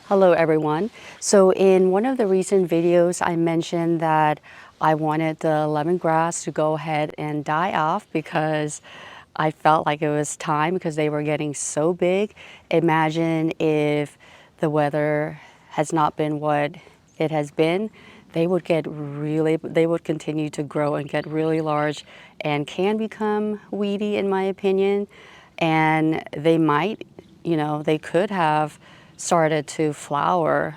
Hello everyone. So in one of the recent videos I mentioned that I wanted the lemongrass to go ahead and die off because I felt like it was time because they were getting so big. Imagine if the weather has not been what it has been, they would continue to grow and get really large and can become weedy in my opinion. And they might, they could have started to flower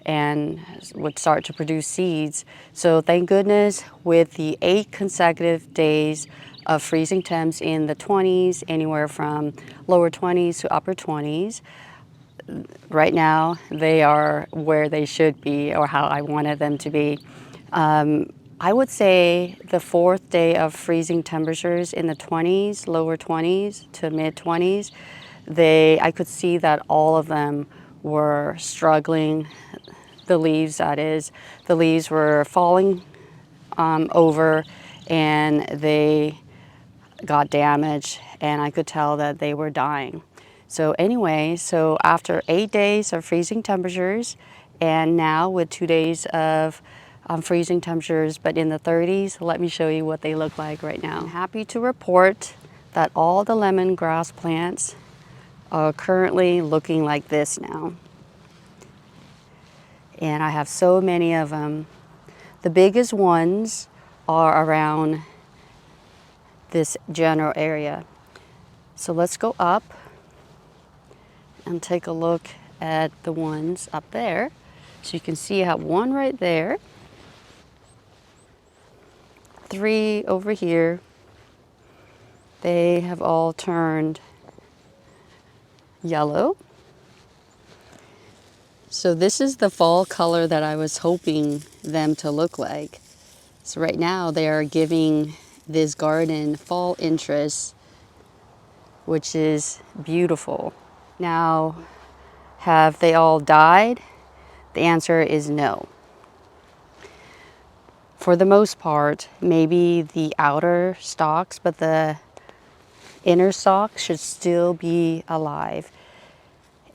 and would start to produce seeds. So thank goodness with the 8 consecutive days of freezing temps in the 20s, anywhere from lower 20s to upper 20s, right now they are where they should be or how I wanted them to be. I would say the 4th day of freezing temperatures in the 20s, lower 20s to mid 20s, I could see that all of them were struggling. The leaves, that is, the leaves were falling over and they got damaged and I could tell that they were dying. So anyway, so after 8 days of freezing temperatures and now with 2 days of freezing temperatures but in the 30s, let me show you what they look like right now. I'm happy to report that all the lemongrass plants are currently looking like this now. And I have so many of them. The biggest ones are around this general area. So let's go up and take a look at the ones up there. So you can see I have one right there, 3 over here. They have all turned yellow. So this is the fall color that I was hoping them to look like. So right now they are giving this garden fall interest, which is beautiful. Now, have they all died? The answer is no. For the most part, maybe the outer stalks, but the inner stalks should still be alive.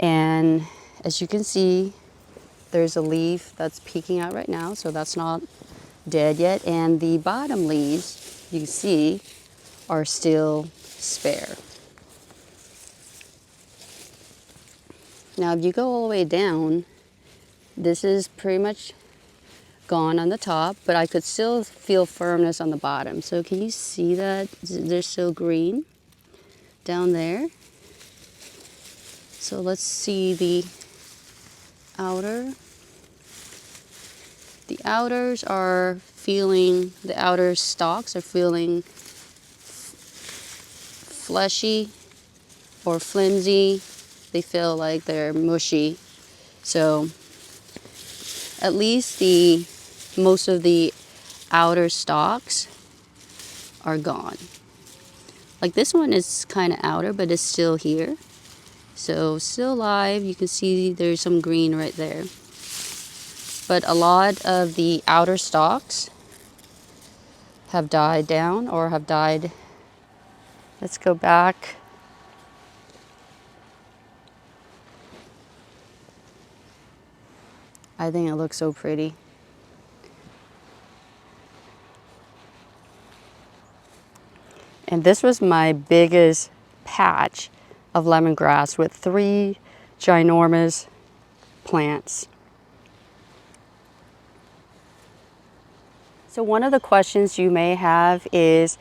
And as you can see, there's a leaf that's peeking out right now, so that's not dead yet. And the bottom leaves, you can see, are still spare. Now, if you go all the way down, this is pretty much gone on the top, but I could still feel firmness on the bottom. So can you see that they're still green down there? So let's see the outer. The outers are feeling, the outer stalks are feeling fleshy or flimsy. They feel like they're mushy. So at least most of the outer stalks are gone. Like this one is kind of outer, but it's still here. So still alive. You can see there's some green right there. But a lot of the outer stalks have died down or have died. Let's go back. I think it looks so pretty. And this was my biggest patch of lemongrass with 3 ginormous plants. So one of the questions you may have is,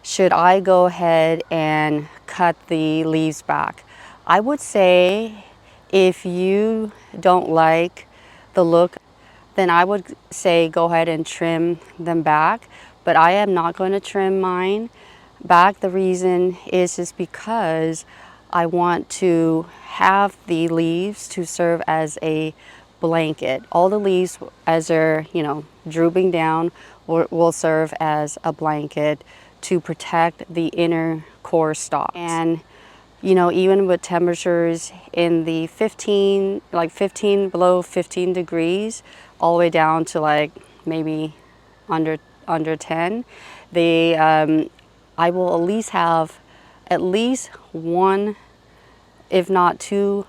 should I go ahead and cut the leaves back? I would say if you don't like the look, then I would say go ahead and trim them back. But I am not going to trim mine back. The reason is because I want to have the leaves to serve as a blanket. All the leaves, as they're, drooping down, will serve as a blanket to protect the inner core stalks. And even with temperatures in the 15 below 15 degrees, all the way down to like maybe under 10, I will at least have one, if not 2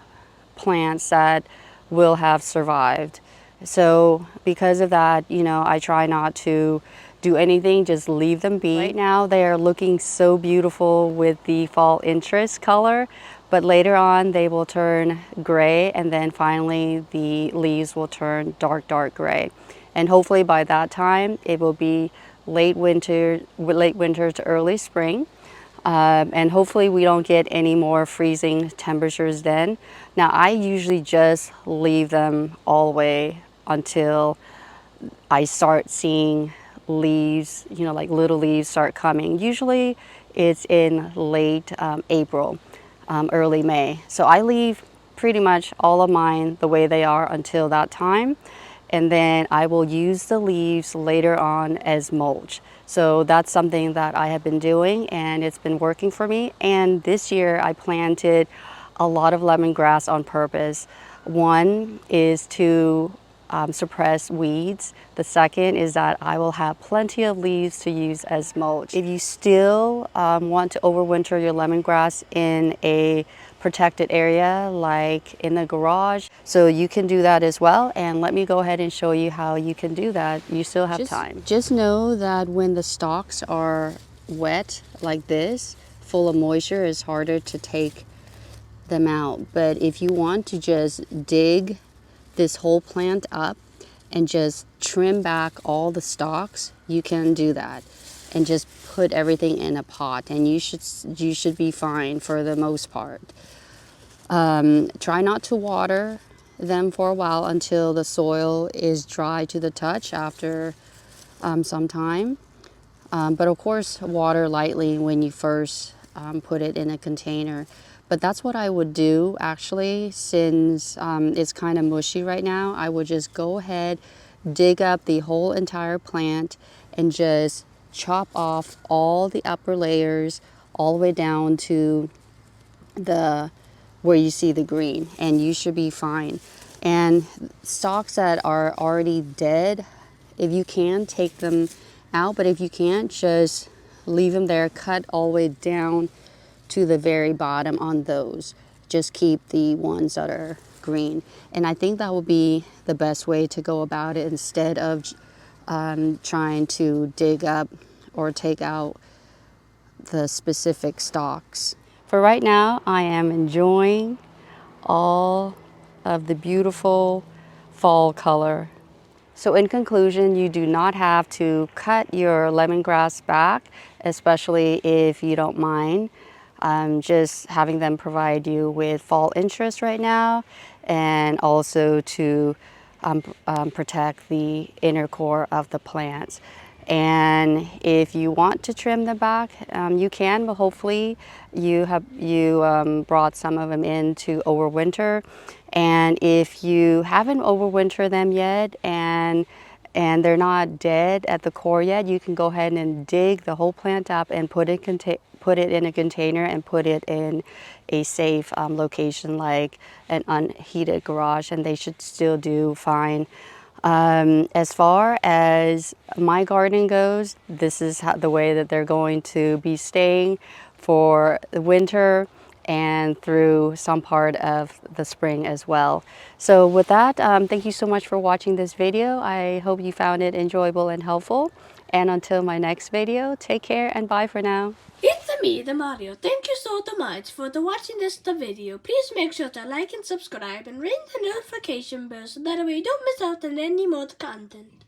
plants that will have survived. So because of that, you know, I try not to do anything, just leave them be. Right now they are looking so beautiful with the fall interest color, but later on they will turn gray, and then finally the leaves will turn dark gray. And hopefully by that time it will be late winter to early spring. And hopefully we don't get any more freezing temperatures then. Now I usually just leave them all the way until I start seeing leaves, you know, like little leaves start coming. Usually it's in late April, early May. So I leave pretty much all of mine the way they are until that time. And then I will use the leaves later on as mulch. So that's something that I have been doing, and it's been working for me. And this year I planted a lot of lemongrass on purpose. One is to suppress weeds. The second is that I will have plenty of leaves to use as mulch. If you still want to overwinter your lemongrass in a protected area like in the garage, so you can do that as well, and let me go ahead and show you how you can do that. You still have time. Just know that when the stalks are wet like this, full of moisture, it's harder to take them out. But if you want to just dig this whole plant up and just trim back all the stalks, you can do that and just put everything in a pot, and you should be fine for the most part. Try not to water them for a while until the soil is dry to the touch after some time. But of course, water lightly when you first put it in a container. But that's what I would do actually, since it's kind of mushy right now. I would just go ahead, dig up the whole entire plant, and just chop off all the upper layers all the way down to the where you see the green, and you should be fine. And stalks that are already dead, if you can, take them out, but if you can't, just leave them there. Cut all the way down to the very bottom on those. Just keep the ones that are green, and I think that will be the best way to go about it, instead of trying to dig up or take out the specific stalks. For right now, I am enjoying all of the beautiful fall color. So in conclusion, you do not have to cut your lemongrass back, especially if you don't mind. Just having them provide you with fall interest right now, and also to protect the inner core of the plants. And if you want to trim them back, you can, but hopefully you brought some of them in to overwinter. And if you haven't overwintered them yet, and they're not dead at the core yet, you can go ahead and dig the whole plant up and put it in a container and put it in a safe location like an unheated garage, and they should still do fine. As far as my garden goes, this is the way that they're going to be staying for the winter and through some part of the spring as well. So with that, thank you so much for watching this video. I hope you found it enjoyable and helpful. And until my next video, take care and bye for now. It's me, the Mario. Thank you so much for watching this video. Please make sure to like and subscribe and ring the notification bell so that way you don't miss out on any more content.